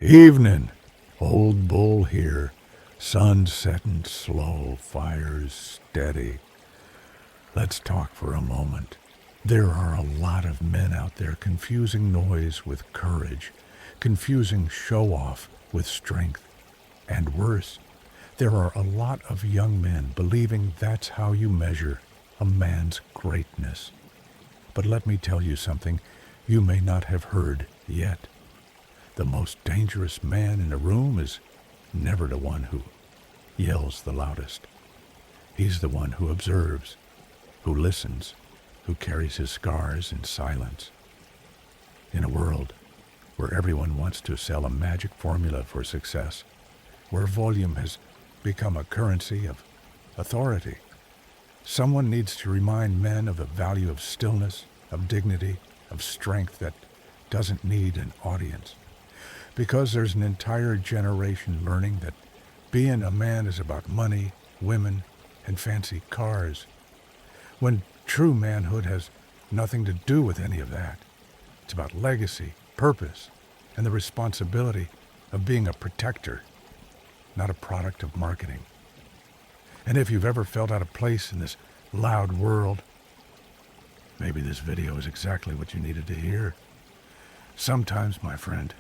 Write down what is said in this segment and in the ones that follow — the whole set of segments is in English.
Evening. Old Bull here. Sun setting slow, fires steady. Let's talk for a moment. There are a lot of men out there confusing noise with courage, confusing show-off with strength. And worse, there are a lot of young men believing that's how you measure a man's greatness. But let me tell you something you may not have heard yet. The most dangerous man in a room is never the one who yells the loudest. He's the one who observes, who listens, who carries his scars in silence. In a world where everyone wants to sell a magic formula for success, where volume has become a currency of authority, someone needs to remind men of the value of stillness, of dignity, of strength that doesn't need an audience. Because there's an entire generation learning that being a man is about money, women, and fancy cars, when true manhood has nothing to do with any of that. It's about legacy, purpose, and the responsibility of being a protector, not a product of marketing. And if you've ever felt out of place in this loud world, maybe this video is exactly what you needed to hear. Sometimes, my friend,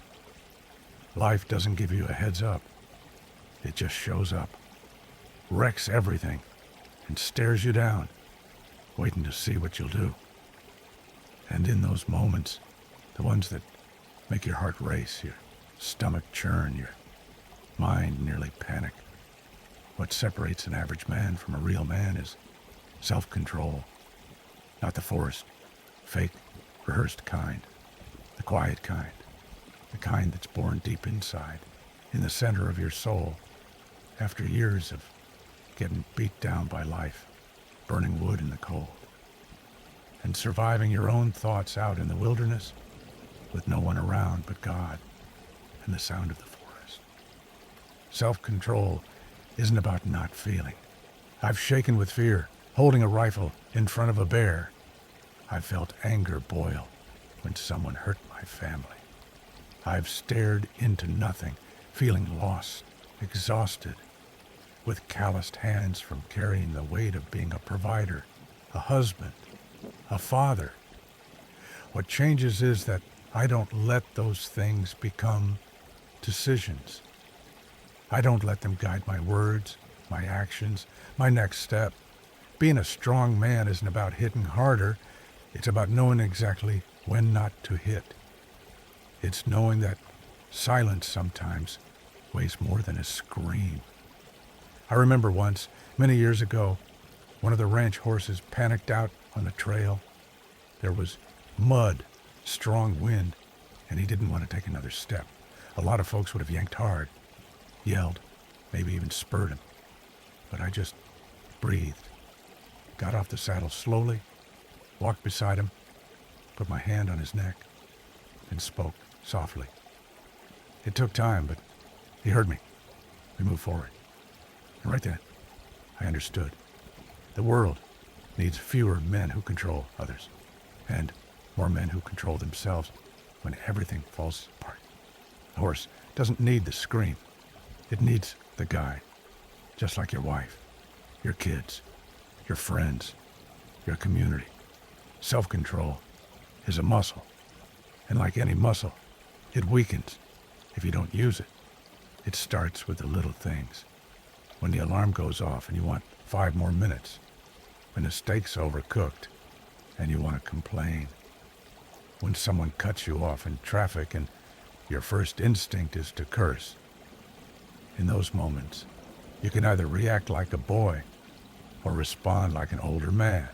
life doesn't give you a heads up. It just shows up, wrecks everything, and stares you down, waiting to see what you'll do. And in those moments, the ones that make your heart race, your stomach churn, your mind nearly panic, what separates an average man from a real man is self-control. Not the forced, fake, rehearsed kind, the quiet kind, the kind that's born deep inside, in the center of your soul, after years of getting beat down by life, burning wood in the cold, and surviving your own thoughts out in the wilderness with no one around but God and the sound of the forest. Self-control isn't about not feeling. I've shaken with fear, holding a rifle in front of a bear. I've felt anger boil when someone hurt my family. I've stared into nothing, feeling lost, exhausted, with calloused hands from carrying the weight of being a provider, a husband, a father. What changes is that I don't let those things become decisions. I don't let them guide my words, my actions, my next step. Being a strong man isn't about hitting harder. It's about knowing exactly when not to hit. It's knowing that silence sometimes weighs more than a scream. I remember once, many years ago, one of the ranch horses panicked out on the trail. There was mud, strong wind, and he didn't want to take another step. A lot of folks would have yanked hard, yelled, maybe even spurred him. But I just breathed, got off the saddle slowly, walked beside him, put my hand on his neck, and spoke softly. It took time, but he heard me. We moved forward. And right then, I understood. The world needs fewer men who control others, and more men who control themselves when everything falls apart. A horse doesn't need the scream. It needs the guide, just like your wife, your kids, your friends, your community. Self-control is a muscle, and like any muscle, it weakens if you don't use it. It starts with the little things. When the alarm goes off and you want 5 more minutes. When the steak's overcooked and you want to complain. When someone cuts you off in traffic and your first instinct is to curse. In those moments, you can either react like a boy or respond like an older man.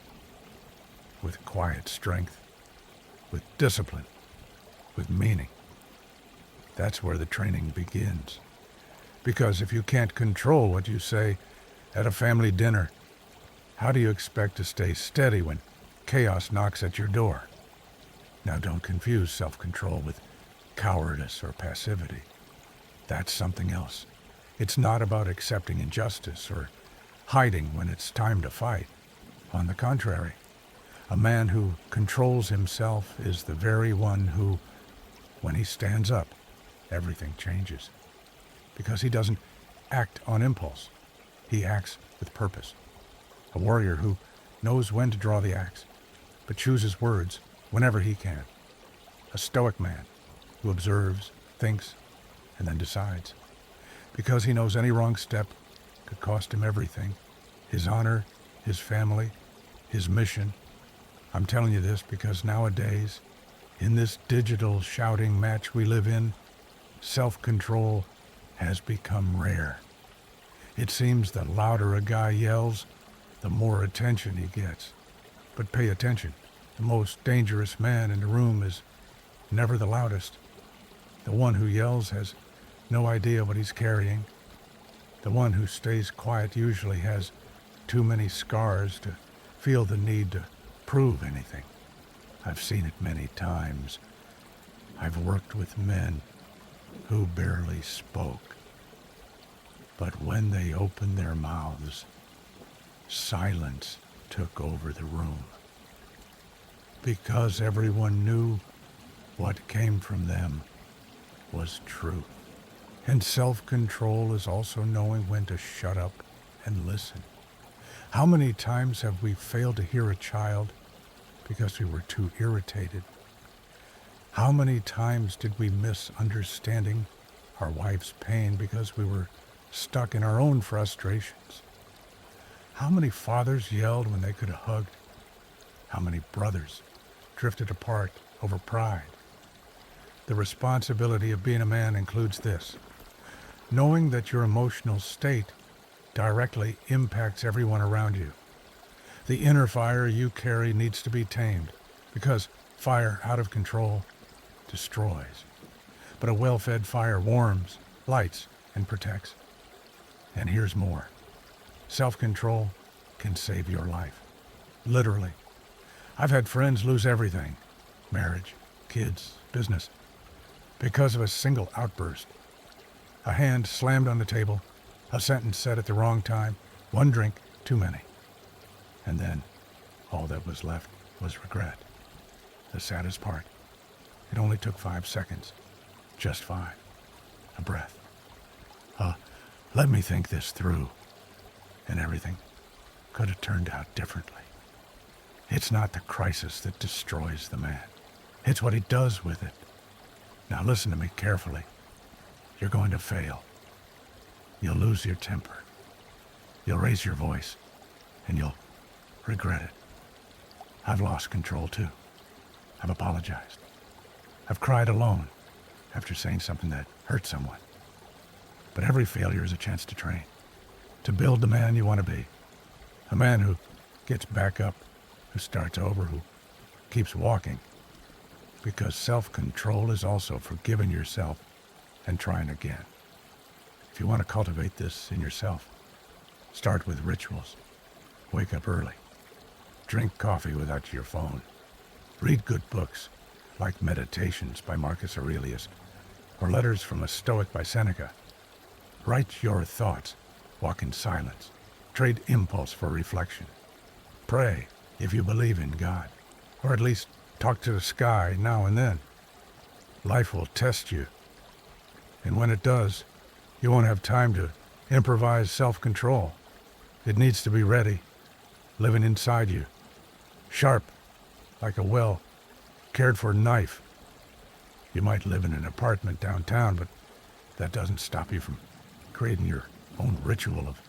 With quiet strength, with discipline, with meaning. That's where the training begins. Because if you can't control what you say at a family dinner, how do you expect to stay steady when chaos knocks at your door? Now don't confuse self-control with cowardice or passivity. That's something else. It's not about accepting injustice or hiding when it's time to fight. On the contrary, a man who controls himself is the very one who, when he stands up everything changes. Because he doesn't act on impulse. He acts with purpose. A warrior who knows when to draw the axe, but chooses words whenever he can. A stoic man who observes, thinks, and then decides. Because he knows any wrong step could cost him everything. His honor, his family, his mission. I'm telling you this because nowadays, in this digital shouting match we live in, self-control has become rare. It seems the louder a guy yells, the more attention he gets. But pay attention. The most dangerous man in the room is never the loudest. The one who yells has no idea what he's carrying. The one who stays quiet usually has too many scars to feel the need to prove anything. I've seen it many times. I've worked with men who barely spoke. But when they opened their mouths, silence took over the room. Because everyone knew what came from them was truth. And self-control is also knowing when to shut up and listen. How many times have we failed to hear a child because we were too irritated? How many times did we miss understanding our wife's pain because we were stuck in our own frustrations? How many fathers yelled when they could have hugged? How many brothers drifted apart over pride? The responsibility of being a man includes this: knowing that your emotional state directly impacts everyone around you. The inner fire you carry needs to be tamed, because fire out of control destroys. But a well-fed fire warms, lights, and protects. And here's more. Self-control can save your life. Literally. I've had friends lose everything: marriage, kids, business, because of a single outburst. A hand slammed on the table, a sentence said at the wrong time, one drink too many. And then all that was left was regret. The saddest part, it only took 5 seconds. Just 5. A breath. Let me think this through. And everything could have turned out differently. It's not the crisis that destroys the man. It's what he does with it. Now listen to me carefully. You're going to fail. You'll lose your temper. You'll raise your voice, and you'll regret it. I've lost control too. I've apologized. I've cried alone after saying something that hurt someone. But every failure is a chance to train, to build the man you want to be. A man who gets back up, who starts over, who keeps walking. Because self-control is also forgiving yourself and trying again. If you want to cultivate this in yourself, start with rituals. Wake up early. Drink coffee without your phone. Read good books, like Meditations by Marcus Aurelius, or Letters from a Stoic by Seneca. Write your thoughts. Walk in silence. Trade impulse for reflection. Pray if you believe in God, or at least talk to the sky now and then. Life will test you, and when it does, you won't have time to improvise self-control. It needs to be ready, living inside you, sharp like a well-cared-for knife. You might live in an apartment downtown, but that doesn't stop you from creating your own ritual of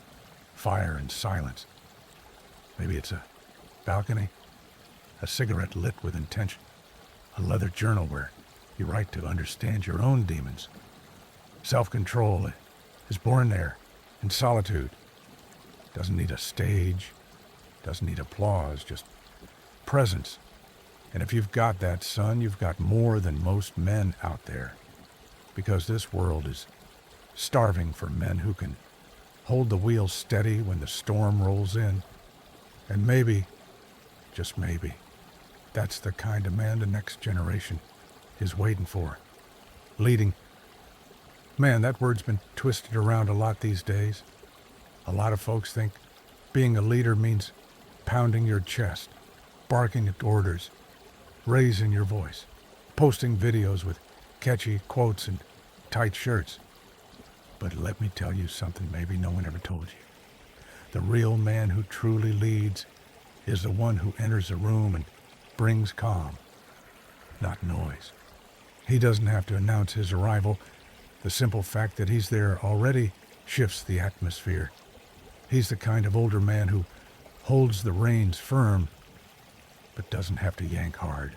fire and silence. Maybe it's a balcony, a cigarette lit with intention, a leather journal where you write to understand your own demons. Self-control is born there, in solitude. Doesn't need a stage, doesn't need applause, just presence. And if you've got that, son, you've got more than most men out there. Because this world is starving for men who can hold the wheel steady when the storm rolls in. And maybe, just maybe, that's the kind of man the next generation is waiting for. Leading. Man, that word's been twisted around a lot these days. A lot of folks think being a leader means pounding your chest, barking at orders, raising your voice, posting videos with catchy quotes and tight shirts. But let me tell you something maybe no one ever told you. The real man who truly leads is the one who enters a room and brings calm, not noise. He doesn't have to announce his arrival. The simple fact that he's there already shifts the atmosphere. He's the kind of older man who holds the reins firm, but doesn't have to yank hard.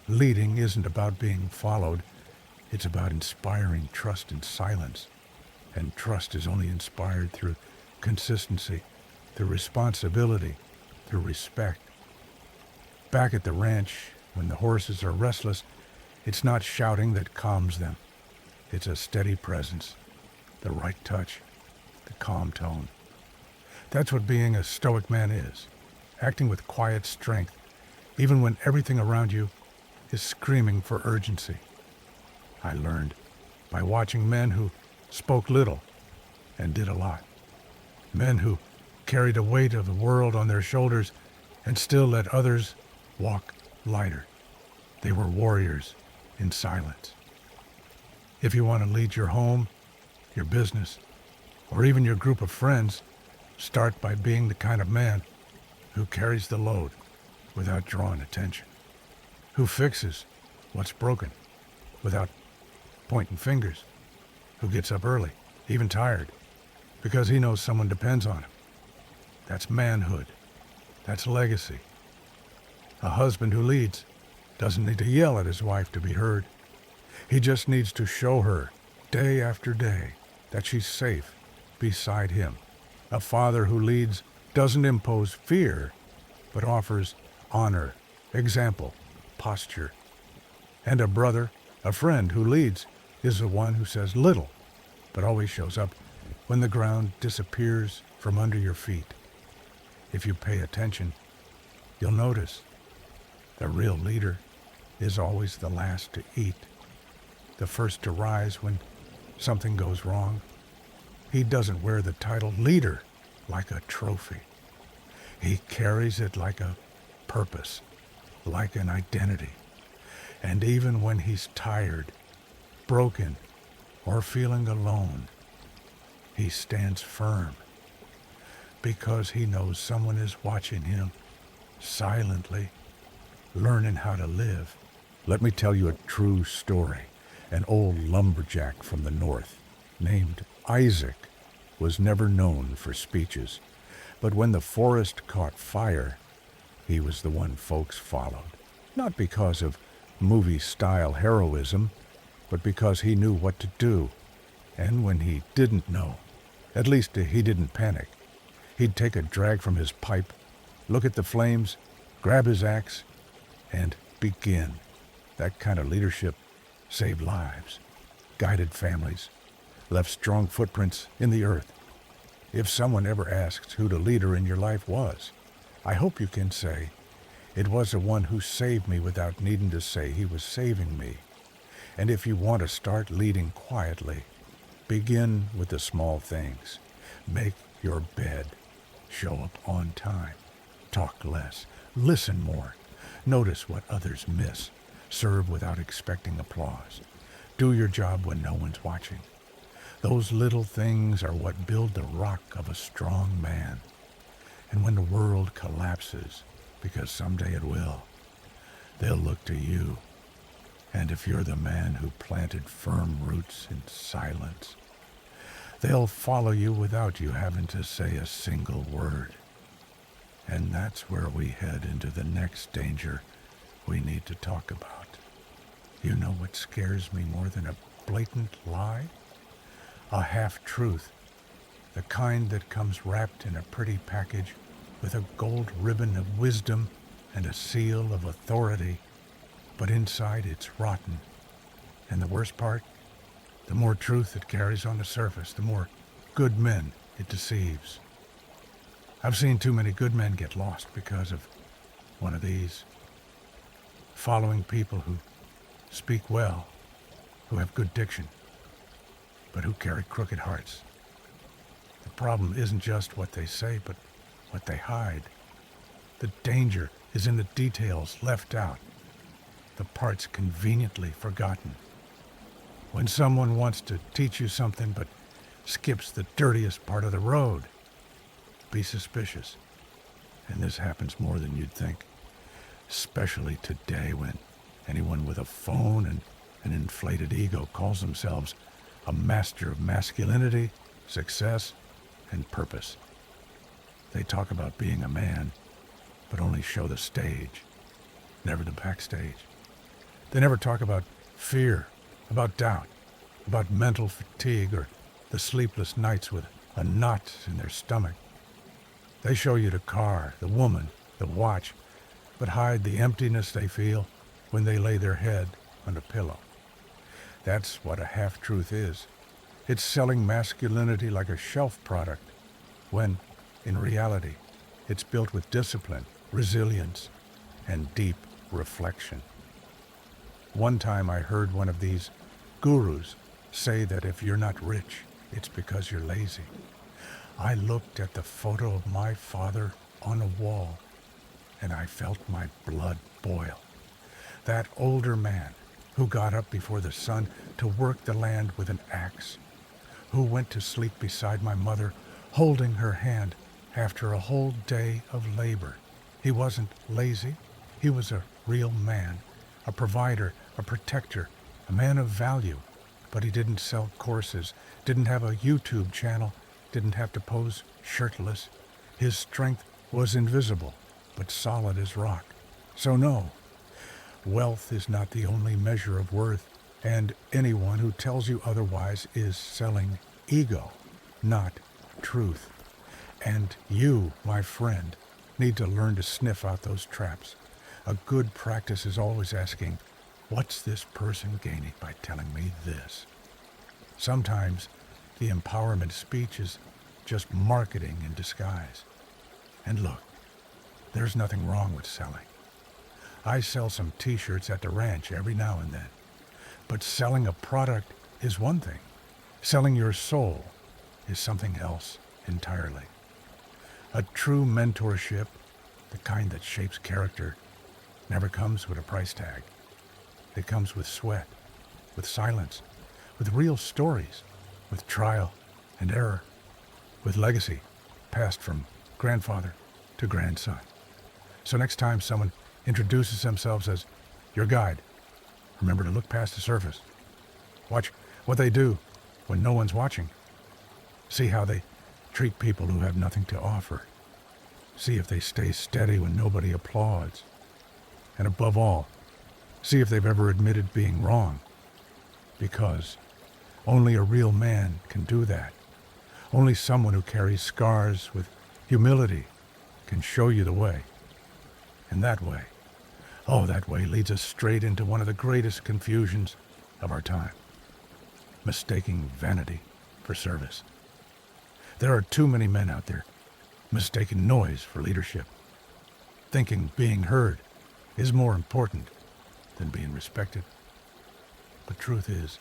Leading isn't about being followed. It's about inspiring trust in silence. And trust is only inspired through consistency, through responsibility, through respect. Back at the ranch, when the horses are restless, it's not shouting that calms them. It's a steady presence, the right touch, the calm tone. That's what being a stoic man is, acting with quiet strength, even when everything around you is screaming for urgency. I learned by watching men who spoke little and did a lot. Men who carried the weight of the world on their shoulders and still let others walk lighter. They were warriors in silence. If you want to lead your home, your business, or even your group of friends, start by being the kind of man who carries the load without drawing attention, who fixes what's broken without pointing fingers, who gets up early, even tired, because he knows someone depends on him. That's manhood. That's legacy. A husband who leads doesn't need to yell at his wife to be heard. He just needs to show her, day after day, that she's safe beside him. A father who leads doesn't impose fear, but offers honor, example, posture. And a brother, a friend who leads, is the one who says little, but always shows up when the ground disappears from under your feet. If you pay attention, you'll notice the real leader is always the last to eat, the first to rise when something goes wrong. He doesn't wear the title leader like a trophy. He carries it like a purpose, like an identity. And even when he's tired, broken, or feeling alone, he stands firm because he knows someone is watching him silently, learning how to live. Let me tell you a true story. An old lumberjack from the north named Isaac was never known for speeches, but when the forest caught fire, he was the one folks followed. Not because of movie-style heroism, but because he knew what to do. And when he didn't know, at least he didn't panic. He'd take a drag from his pipe, look at the flames, grab his axe, and begin. That kind of leadership saved lives, guided families, left strong footprints in the earth. If someone ever asks who the leader in your life was, I hope you can say, it was the one who saved me without needing to say he was saving me. And if you want to start leading quietly, begin with the small things. Make your bed. Show up on time. Talk less. Listen more. Notice what others miss. Serve without expecting applause. Do your job when no one's watching. Those little things are what build the rock of a strong man. And when the world collapses, because someday it will, they'll look to you. And if you're the man who planted firm roots in silence, they'll follow you without you having to say a single word. And that's where we head into the next danger we need to talk about. You know what scares me more than a blatant lie? A half-truth, the kind that comes wrapped in a pretty package with a gold ribbon of wisdom and a seal of authority, but inside it's rotten. And the worst part, the more truth it carries on the surface, the more good men it deceives. I've seen too many good men get lost because of one of these. Following people who speak well, who have good diction, but who carry crooked hearts. The problem isn't just what they say, but what they hide. The danger is in the details left out, the parts conveniently forgotten. When someone wants to teach you something but skips the dirtiest part of the road, be suspicious. And this happens more than you'd think, especially today when anyone with a phone and an inflated ego calls themselves a master of masculinity, success, and purpose. They talk about being a man, but only show the stage, never the backstage. They never talk about fear, about doubt, about mental fatigue, or the sleepless nights with a knot in their stomach. They show you the car, the woman, the watch, but hide the emptiness they feel when they lay their head on a pillow. That's what a half-truth is. It's selling masculinity like a shelf product, when, in reality, it's built with discipline, resilience, and deep reflection. One time I heard one of these gurus say that if you're not rich, it's because you're lazy. I looked at the photo of my father on a wall, and I felt my blood boil. That older man who got up before the sun to work the land with an axe, who went to sleep beside my mother, holding her hand after a whole day of labor. He wasn't lazy. He was a real man, a provider, a protector, a man of value. But he didn't sell courses, didn't have a YouTube channel, didn't have to pose shirtless. His strength was invisible, but solid as rock. So no, wealth is not the only measure of worth, and anyone who tells you otherwise is selling ego, not truth. And you, my friend, need to learn to sniff out those traps. A good practice is always asking, what's this person gaining by telling me this? Sometimes the empowerment speech is just marketing in disguise. And look, there's nothing wrong with selling. I sell some t-shirts at the ranch every now and then. But selling a product is one thing. Selling your soul is something else entirely. A true mentorship, the kind that shapes character, never comes with a price tag. It comes with sweat, with silence, with real stories, with trial and error, with legacy passed from grandfather to grandson. So next time someone introduces themselves as your guide, remember to look past the surface. Watch what they do when no one's watching. See how they treat people who have nothing to offer. See if they stay steady when nobody applauds. And above all, see if they've ever admitted being wrong. Because only a real man can do that. Only someone who carries scars with humility can show you the way. And that way, that way leads us straight into one of the greatest confusions of our time. Mistaking vanity for service. There are too many men out there mistaking noise for leadership, thinking being heard is more important than being respected. But truth is,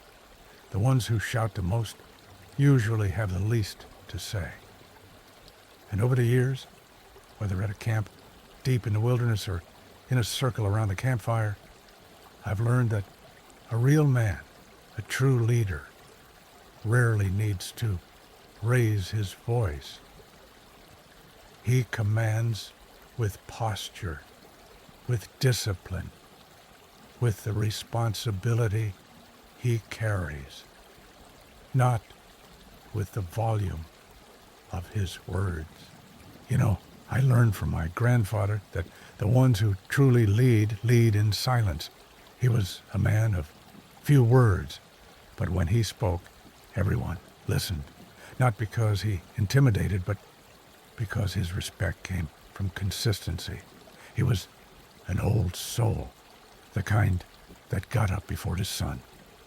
the ones who shout the most usually have the least to say. And over the years, whether at a camp deep in the wilderness or in a circle around the campfire, I've learned that a real man, a true leader, rarely needs to raise his voice. He commands with posture, with discipline, with the responsibility he carries, not with the volume of his words. I learned from my grandfather that the ones who truly lead in silence. He was a man of few words, but when he spoke, everyone listened, not because he intimidated, but because his respect came from consistency. He was an old soul, the kind that got up before the sun,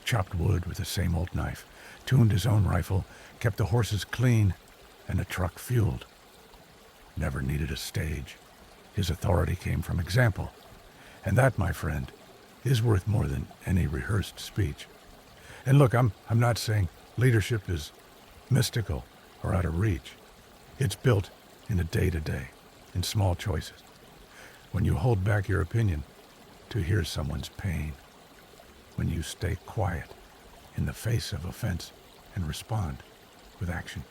chopped wood with the same old knife, tuned his own rifle, kept the horses clean, and the truck fueled. Never needed a stage. His authority came from example. And that, my friend, is worth more than any rehearsed speech. And look, I'm not saying leadership is mystical or out of reach. It's built in the day-to-day, in small choices. When you hold back your opinion to hear someone's pain. When you stay quiet in the face of offense and respond with action.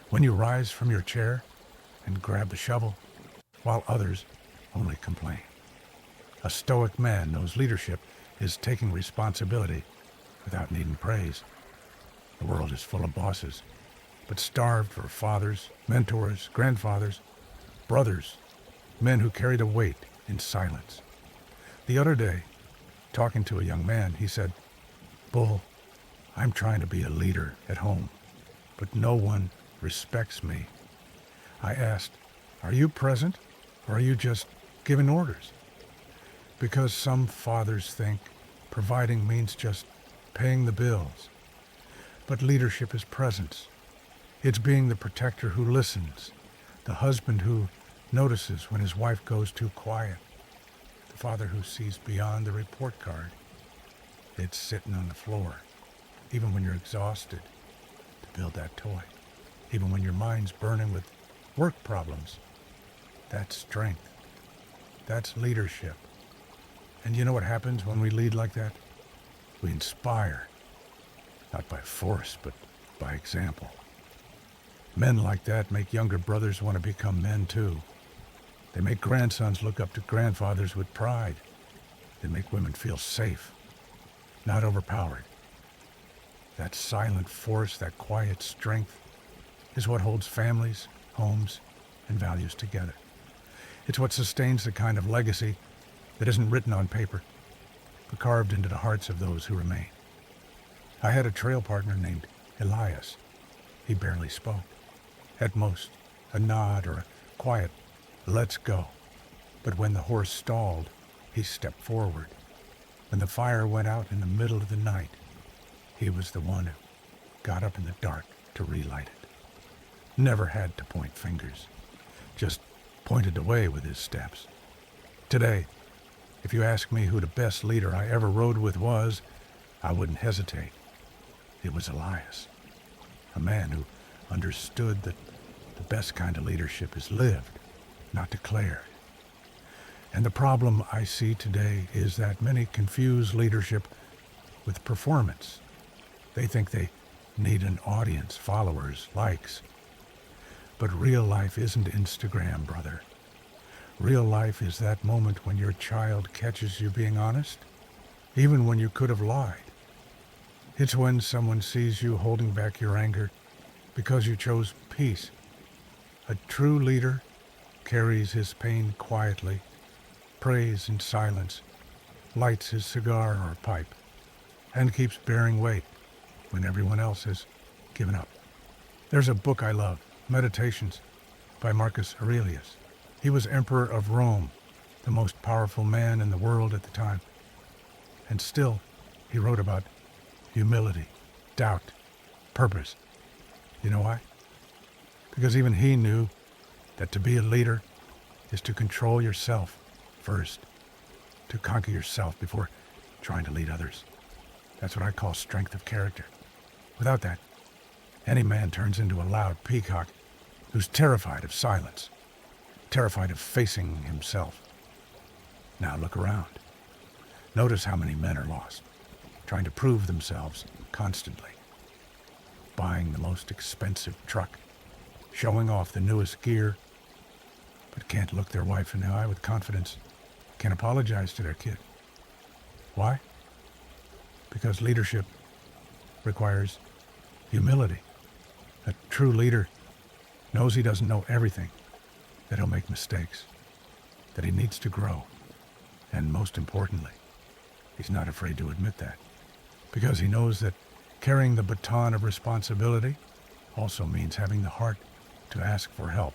When you rise from your chair and grab the shovel, while others only complain. A stoic man knows leadership is taking responsibility without needing praise. The world is full of bosses, but starved for fathers, mentors, grandfathers, brothers, men who carry the weight in silence. The other day, talking to a young man, he said, "Bull, I'm trying to be a leader at home, but no one respects me." I asked, "Are you present, or are you just giving orders?" Because some fathers think providing means just paying the bills. But leadership is presence. It's being the protector who listens, the husband who notices when his wife goes too quiet, the father who sees beyond the report card. It's sitting on the floor, even when you're exhausted, to build that toy, even when your mind's burning with work problems. That's strength. That's leadership. And you know what happens when we lead like that? We inspire, not by force, but by example. Men like that make younger brothers want to become men too. They make grandsons look up to grandfathers with pride. They make women feel safe, not overpowered. That silent force, that quiet strength, is what holds families, homes, and values together. It's what sustains the kind of legacy that isn't written on paper, but carved into the hearts of those who remain. I had a trail partner named Elias. He barely spoke. At most, a nod or a quiet, "Let's go." But when the horse stalled, he stepped forward. When the fire went out in the middle of the night, he was the one who got up in the dark to relight it. Never had to point fingers, just pointed the way with his steps. Today, if you ask me who the best leader I ever rode with was, I wouldn't hesitate. It was Elias, a man who understood that the best kind of leadership is lived, not declared. And the problem I see today is that many confuse leadership with performance. They think they need an audience, followers, likes. But real life isn't Instagram, brother. Real life is that moment when your child catches you being honest, even when you could have lied. It's when someone sees you holding back your anger because you chose peace. A true leader carries his pain quietly, prays in silence, lights his cigar or pipe, and keeps bearing weight when everyone else has given up. There's a book I love, Meditations, by Marcus Aurelius. He was emperor of Rome, the most powerful man in the world at the time. And still, he wrote about humility, doubt, purpose. You know why? Because even he knew that to be a leader is to control yourself first, to conquer yourself before trying to lead others. That's what I call strength of character. Without that, any man turns into a loud peacock who's terrified of silence, terrified of facing himself. Now look around. Notice how many men are lost, trying to prove themselves constantly, buying the most expensive truck, showing off the newest gear, but can't look their wife in the eye with confidence, can't apologize to their kid. Why? Because leadership requires humility. A true leader knows he doesn't know everything, that he'll make mistakes, that he needs to grow, and most importantly, he's not afraid to admit that, because he knows that carrying the baton of responsibility also means having the heart to ask for help.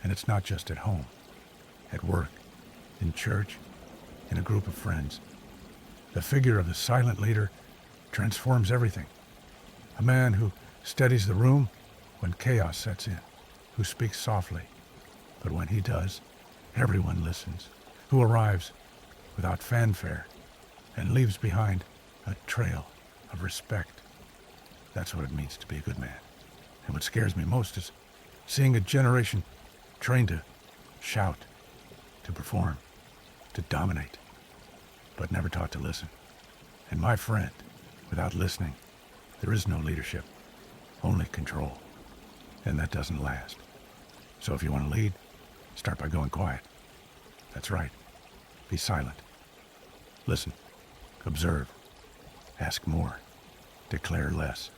And it's not just at home, at work, in church, in a group of friends. The figure of the silent leader transforms everything. A man who steadies the room when chaos sets in, who speaks softly, but when he does, everyone listens, who arrives without fanfare and leaves behind a trail of respect. That's what it means to be a good man. And what scares me most is seeing a generation trained to shout, to perform, to dominate, but never taught to listen. And my friend, Without listening, there is no leadership, only control. And that doesn't last. So if you want to lead, start by going quiet. That's right. Be silent. Listen. Observe. Ask more. Declare less.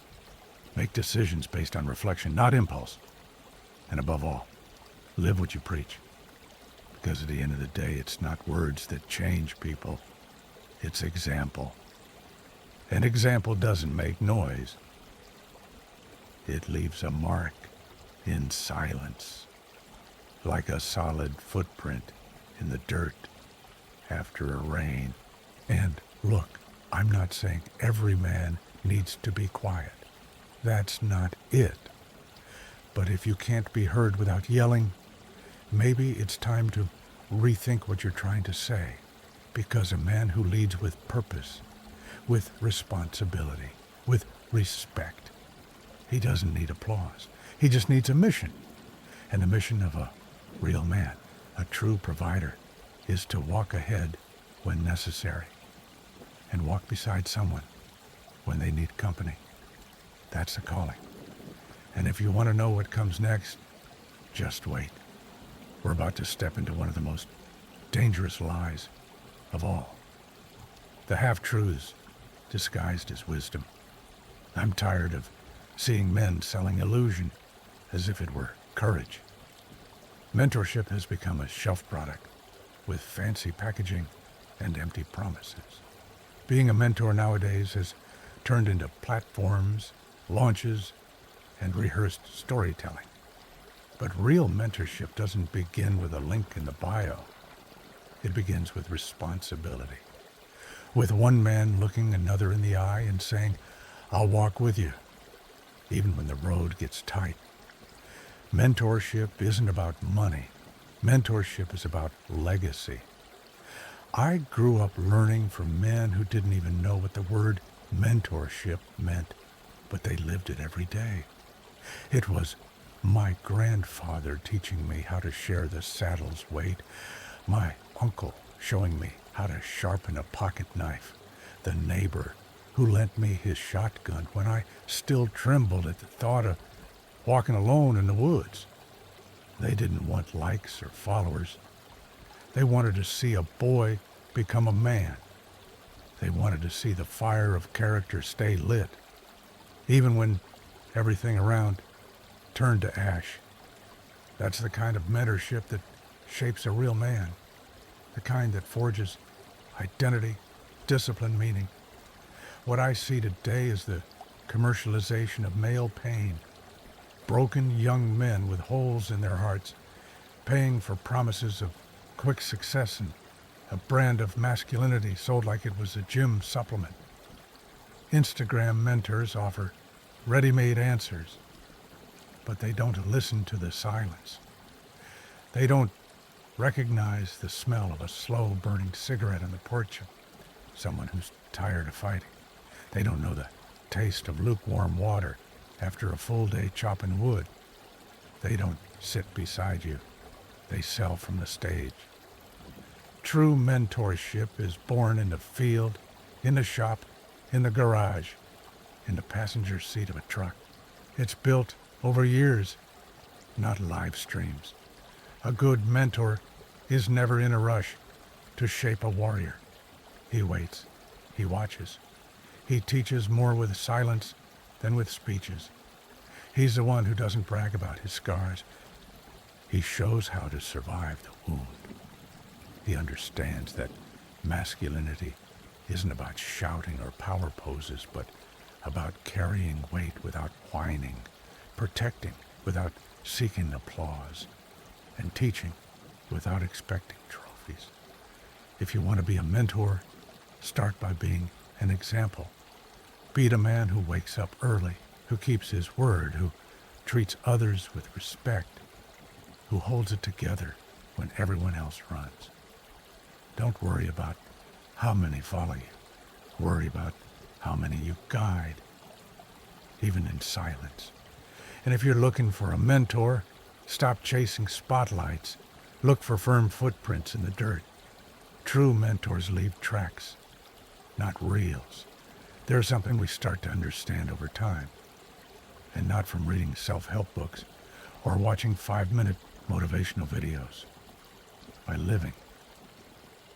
Make decisions based on reflection, not impulse. And above all, live what you preach. Because at the end of the day, it's not words that change people. It's example. And example doesn't make noise. It leaves a mark in silence, like a solid footprint in the dirt after a rain. And look, I'm not saying every man needs to be quiet. That's not it. But if you can't be heard without yelling, maybe it's time to rethink what you're trying to say. Because a man who leads with purpose, with responsibility, with respect, he doesn't need applause. He just needs a mission. And the mission of a real man, a true provider, is to walk ahead when necessary and walk beside someone when they need company. That's the calling. And if you want to know what comes next, just wait. We're about to step into one of the most dangerous lies of all. The half-truths disguised as wisdom. I'm tired of seeing men selling illusion as if it were courage. Mentorship has become a shelf product with fancy packaging and empty promises. Being a mentor nowadays has turned into platforms, launches, and rehearsed storytelling. But real mentorship doesn't begin with a link in the bio. It begins with responsibility. With one man looking another in the eye and saying, "I'll walk with you," even when the road gets tight. Mentorship isn't about money. Mentorship is about legacy. I grew up learning from men who didn't even know what the word mentorship meant, but they lived it every day. It was my grandfather teaching me how to share the saddle's weight, my uncle showing me how to sharpen a pocket knife, the neighbor who lent me his shotgun when I still trembled at the thought of walking alone in the woods. They didn't want likes or followers. They wanted to see a boy become a man. They wanted to see the fire of character stay lit, even when everything around turned to ash. That's the kind of mentorship that shapes a real man, the kind that forges identity, discipline, meaning. What I see today is the commercialization of male pain, broken young men with holes in their hearts, paying for promises of quick success and a brand of masculinity sold like it was a gym supplement. Instagram mentors offer ready-made answers, but they don't listen to the silence. They don't recognize the smell of a slow-burning cigarette on the porch of someone who's tired of fighting. They don't know the taste of lukewarm water after a full day chopping wood. They don't sit beside you. They sell from the stage. True mentorship is born in the field, in the shop, in the garage, in the passenger seat of a truck. It's built over years, not live streams. A good mentor is never in a rush to shape a warrior. He waits. He watches. He teaches more with silence than with speeches. He's the one who doesn't brag about his scars. He shows how to survive the wound. He understands that masculinity isn't about shouting or power poses, but about carrying weight without whining, protecting without seeking applause, and teaching without expecting trophies. If you want to be a mentor, start by being an example. Be the man who wakes up early, who keeps his word, who treats others with respect, who holds it together when everyone else runs. Don't worry about how many follow you. Worry about how many you guide, even in silence. And if you're looking for a mentor, stop chasing spotlights. Look for firm footprints in the dirt. True mentors leave tracks, not reels. There's something we start to understand over time, and not from reading self-help books or watching 5-minute motivational videos. By living,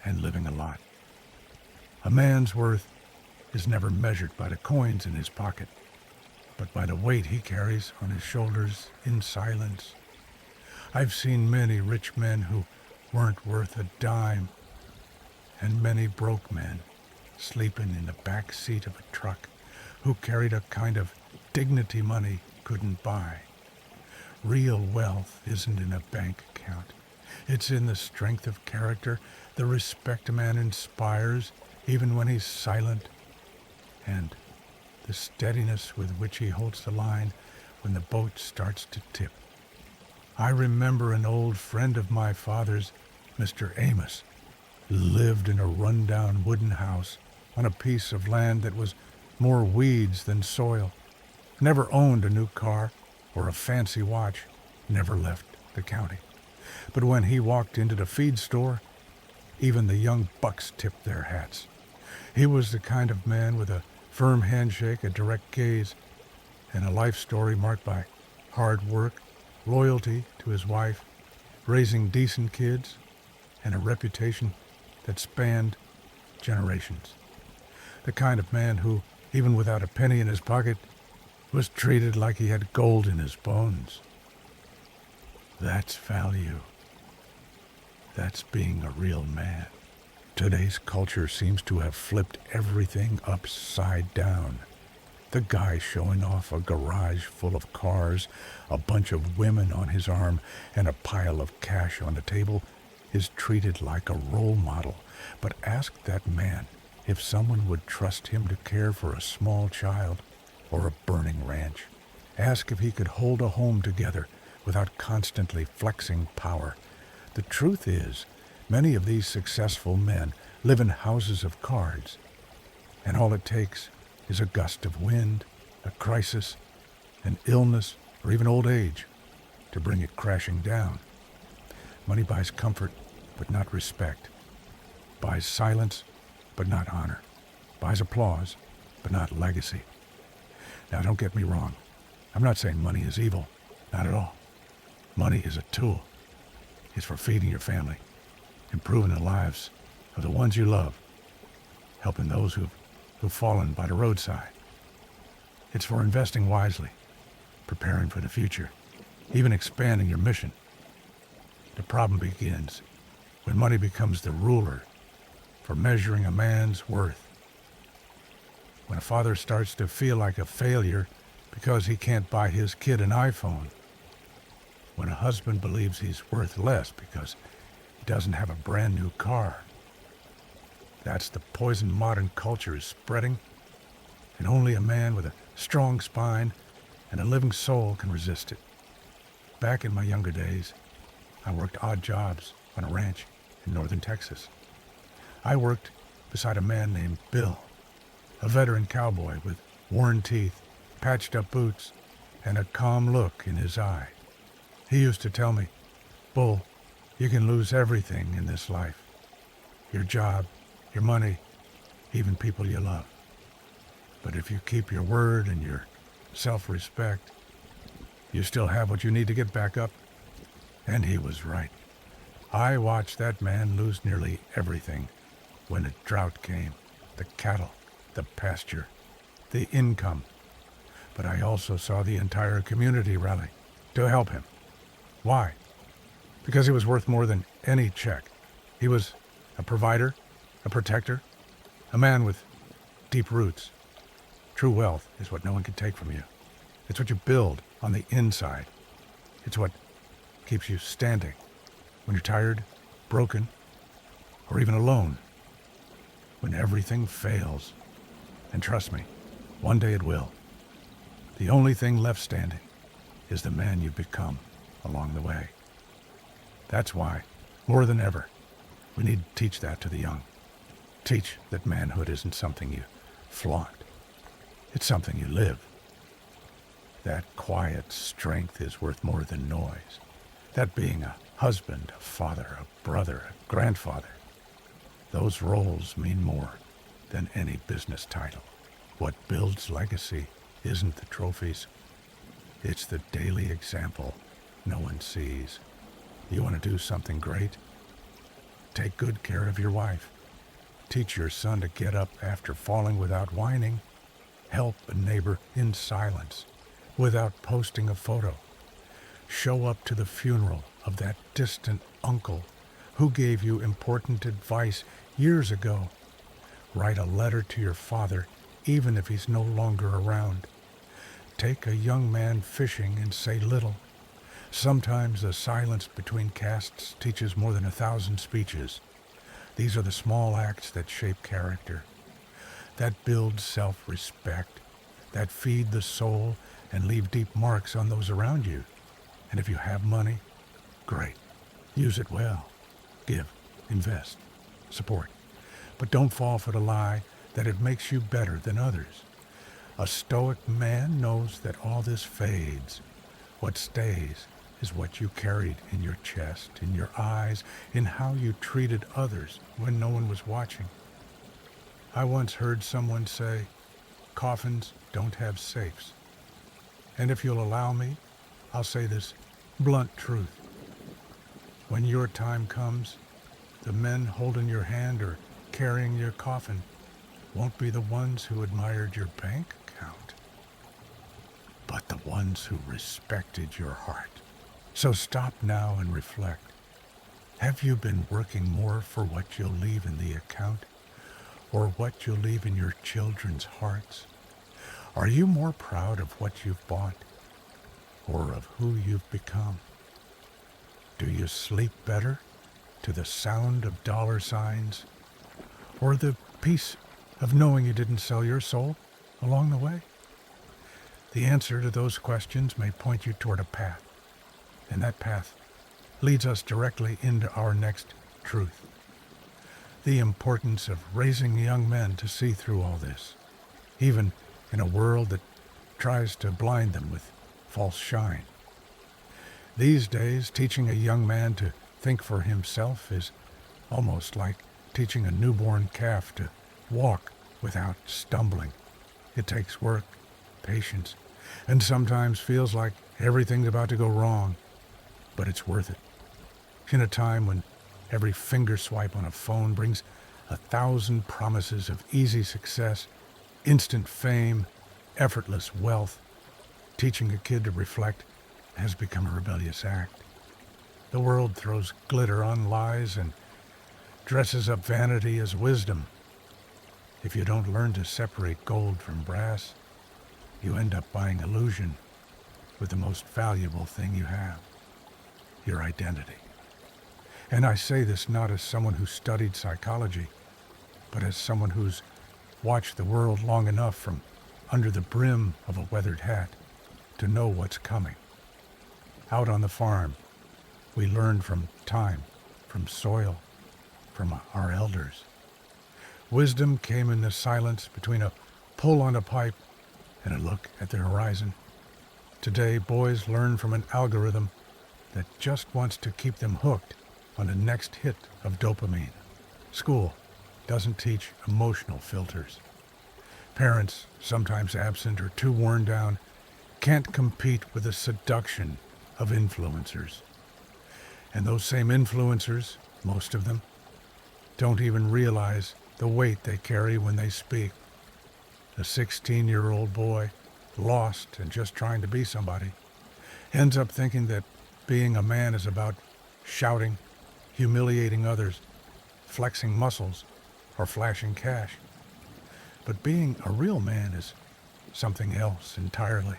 and living a lot. A man's worth is never measured by the coins in his pocket, but by the weight he carries on his shoulders in silence. I've seen many rich men who weren't worth a dime, and many broke men sleeping in the back seat of a truck who carried a kind of dignity money couldn't buy. Real wealth isn't in a bank account. It's in the strength of character, the respect a man inspires, even when he's silent, and the steadiness with which he holds the line when the boat starts to tip. I remember an old friend of my father's, Mr. Amos, lived in a run-down wooden house on a piece of land that was more weeds than soil, never owned a new car or a fancy watch, never left the county. But when he walked into the feed store, even the young bucks tipped their hats. He was the kind of man with a firm handshake, a direct gaze, and a life story marked by hard work, loyalty to his wife, raising decent kids, and a reputation that spanned generations. The kind of man who, even without a penny in his pocket, was treated like he had gold in his bones. That's value. That's being a real man. Today's culture seems to have flipped everything upside down. The guy showing off a garage full of cars, a bunch of women on his arm, and a pile of cash on the table is treated like a role model. But ask that man if someone would trust him to care for a small child or a burning ranch. Ask if he could hold a home together without constantly flexing power. The truth is, many of these successful men live in houses of cards, and all it takes is a gust of wind, a crisis, an illness, or even old age to bring it crashing down. Money buys comfort, but not respect. Buys silence, but not honor. Buys applause, but not legacy. Now, don't get me wrong. I'm not saying money is evil. Not at all. Money is a tool. It's for feeding your family, improving the lives of the ones you love, helping those who've fallen by the roadside. It's for investing wisely, preparing for the future, even expanding your mission. The problem begins when money becomes the ruler for measuring a man's worth. When a father starts to feel like a failure because he can't buy his kid an iPhone. When a husband believes he's worth less because he doesn't have a brand new car. That's the poison modern culture is spreading, and only a man with a strong spine and a living soul can resist it. Back in my younger days, I worked odd jobs on a ranch in northern Texas. I worked beside a man named Bill, a veteran cowboy with worn teeth, patched up boots, and a calm look in his eye. He used to tell me, "Bull, you can lose everything in this life. Your job, your money, even people you love. But if you keep your word and your self-respect, you still have what you need to get back up." And he was right. I watched that man lose nearly everything when a drought came. The cattle, the pasture, the income. But I also saw the entire community rally to help him. Why? Because he was worth more than any check. He was a provider, a protector, a man with deep roots. True wealth is what no one can take from you. It's what you build on the inside. It's what keeps you standing when you're tired, broken, or even alone. When everything fails. And trust me, one day it will. The only thing left standing is the man you become along the way. That's why, more than ever, we need to teach that to the young. Teach that manhood isn't something you flaunt. It's something you live. That quiet strength is worth more than noise. That being a husband, a father, a brother, a grandfather, those roles mean more than any business title. What builds legacy isn't the trophies. It's the daily example no one sees. You want to do something great? Take good care of your wife. Teach your son to get up after falling without whining. Help a neighbor in silence without posting a photo. Show up to the funeral of that distant uncle who gave you important advice years ago. Write a letter to your father even if he's no longer around. Take a young man fishing and say little. Sometimes the silence between casts teaches more than 1,000 speeches. These are the small acts that shape character, that build self-respect, that feed the soul and leave deep marks on those around you. And if you have money, great. Use it well. Give, invest, support. But don't fall for the lie that it makes you better than others. A stoic man knows that all this fades. What stays is what you carried in your chest, in your eyes, in how you treated others when no one was watching. I once heard someone say, coffins don't have safes. And if you'll allow me, I'll say this blunt truth. When your time comes, the men holding your hand or carrying your coffin won't be the ones who admired your bank account, but the ones who respected your heart. So stop now and reflect. Have you been working more for what you'll leave in the account or what you'll leave in your children's hearts? Are you more proud of what you've bought or of who you've become? Do you sleep better to the sound of dollar signs or the peace of knowing you didn't sell your soul along the way? The answer to those questions may point you toward a path, and that path leads us directly into our next truth. The importance of raising young men to see through all this, even in a world that tries to blind them with false shine. These days, teaching a young man to think for himself is almost like teaching a newborn calf to walk without stumbling. It takes work, patience, and sometimes feels like everything's about to go wrong, but it's worth it. In a time when every finger swipe on a phone brings 1,000 promises of easy success, instant fame, effortless wealth, teaching a kid to reflect has become a rebellious act. The world throws glitter on lies and dresses up vanity as wisdom. If you don't learn to separate gold from brass, you end up buying illusion with the most valuable thing you have, your identity. And I say this not as someone who studied psychology, but as someone who's watched the world long enough from under the brim of a weathered hat to know what's coming. Out on the farm, we learned from time, from soil, from our elders. Wisdom came in the silence between a pull on a pipe and a look at the horizon. Today, boys learn from an algorithm that just wants to keep them hooked on the next hit of dopamine. School doesn't teach emotional filters. Parents, sometimes absent or too worn down, can't compete with the seduction of influencers. And those same influencers, most of them, don't even realize the weight they carry when they speak. A 16-year-old boy, lost and just trying to be somebody, ends up thinking that being a man is about shouting, humiliating others, flexing muscles, or flashing cash. But being a real man is something else entirely.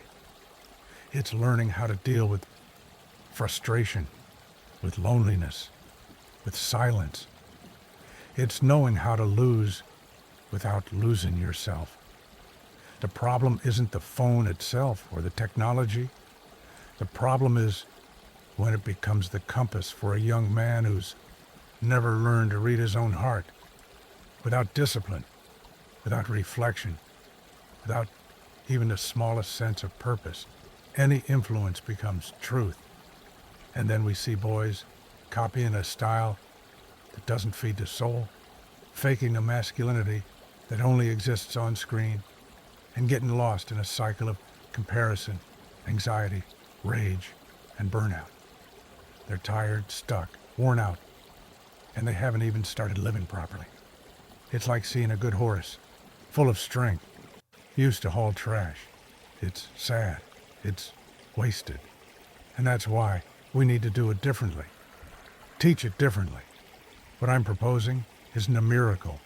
It's learning how to deal with frustration, with loneliness, with silence. It's knowing how to lose without losing yourself. The problem isn't the phone itself or the technology. The problem is when it becomes the compass for a young man who's never learned to read his own heart. Without discipline, without reflection, without even the smallest sense of purpose, any influence becomes truth. And then we see boys copying a style that doesn't feed the soul, faking a masculinity that only exists on screen, and getting lost in a cycle of comparison, anxiety, rage, and burnout. They're tired, stuck, worn out, and they haven't even started living properly. It's like seeing a good horse, full of strength, used to haul trash. It's sad. It's wasted. And that's why we need to do it differently. Teach it differently. What I'm proposing isn't a miracle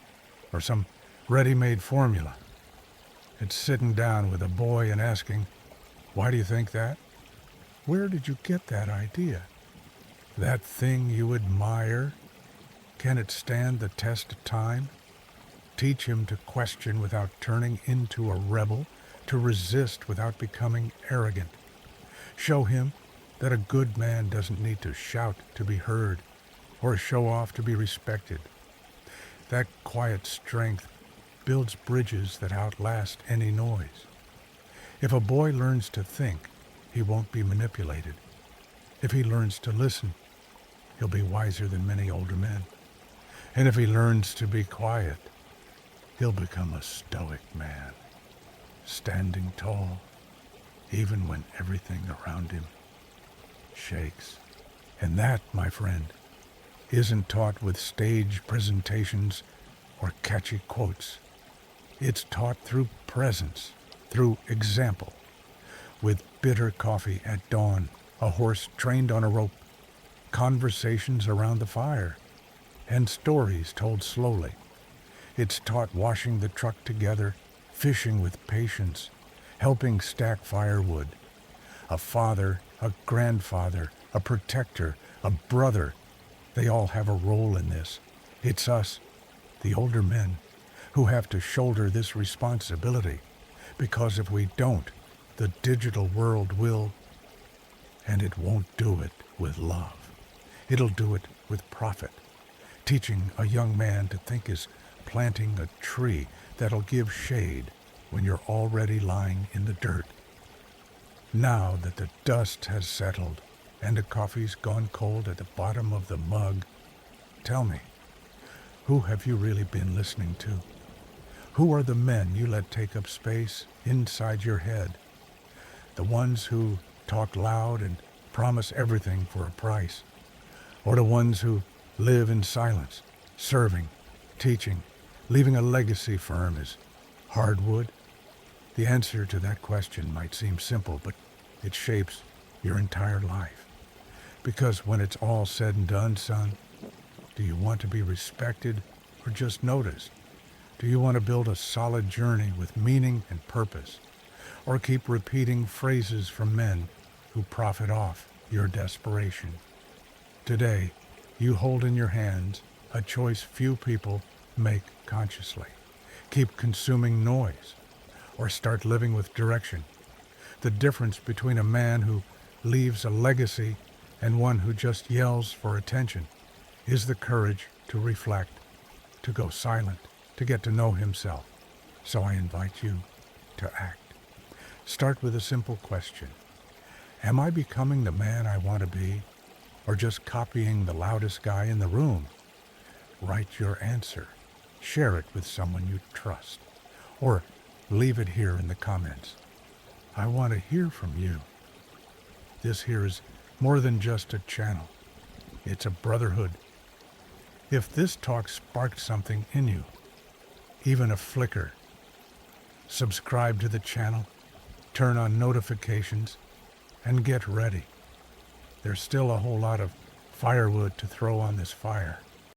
or some ready-made formula. It's sitting down with a boy and asking, "Why do you think that? Where did you get that idea? That thing you admire, can it stand the test of time?" Teach him to question without turning into a rebel, to resist without becoming arrogant. Show him that a good man doesn't need to shout to be heard or show off to be respected. That quiet strength builds bridges that outlast any noise. If a boy learns to think, he won't be manipulated. If he learns to listen, he'll be wiser than many older men. And if he learns to be quiet, he'll become a stoic man, standing tall, even when everything around him shakes. And that, my friend, isn't taught with stage presentations or catchy quotes. It's taught through presence, through example, with bitter coffee at dawn, a horse trained on a rope, conversations around the fire, and stories told slowly. It's taught washing the truck together, fishing with patience, helping stack firewood. A father, a grandfather, a protector, a brother, they all have a role in this. It's us, the older men, who have to shoulder this responsibility, because if we don't, the digital world will, and it won't do it with love. It'll do it with profit. Teaching a young man to think is planting a tree that'll give shade when you're already lying in the dirt. Now that the dust has settled and the coffee's gone cold at the bottom of the mug, tell me, who have you really been listening to? Who are the men you let take up space inside your head? The ones who talk loud and promise everything for a price? Or the ones who live in silence, serving, teaching, leaving a legacy firm as hardwood? The answer to that question might seem simple, but it shapes your entire life. Because when it's all said and done, son, do you want to be respected or just noticed? Do you want to build a solid journey with meaning and purpose, or keep repeating phrases from men who profit off your desperation? Today, you hold in your hands a choice few people make consciously. Keep consuming noise, or start living with direction. The difference between a man who leaves a legacy and one who just yells for attention is the courage to reflect, to go silent, to get to know himself. So I invite you to act. Start with a simple question. Am I becoming the man I want to be, or just copying the loudest guy in the room? Write your answer. Share it with someone you trust, or leave it here in the comments. I want to hear from you. This here is more than just a channel. It's a brotherhood. If this talk sparked something in you, even a flicker, subscribe to the channel, turn on notifications, and get ready. There's still a whole lot of firewood to throw on this fire.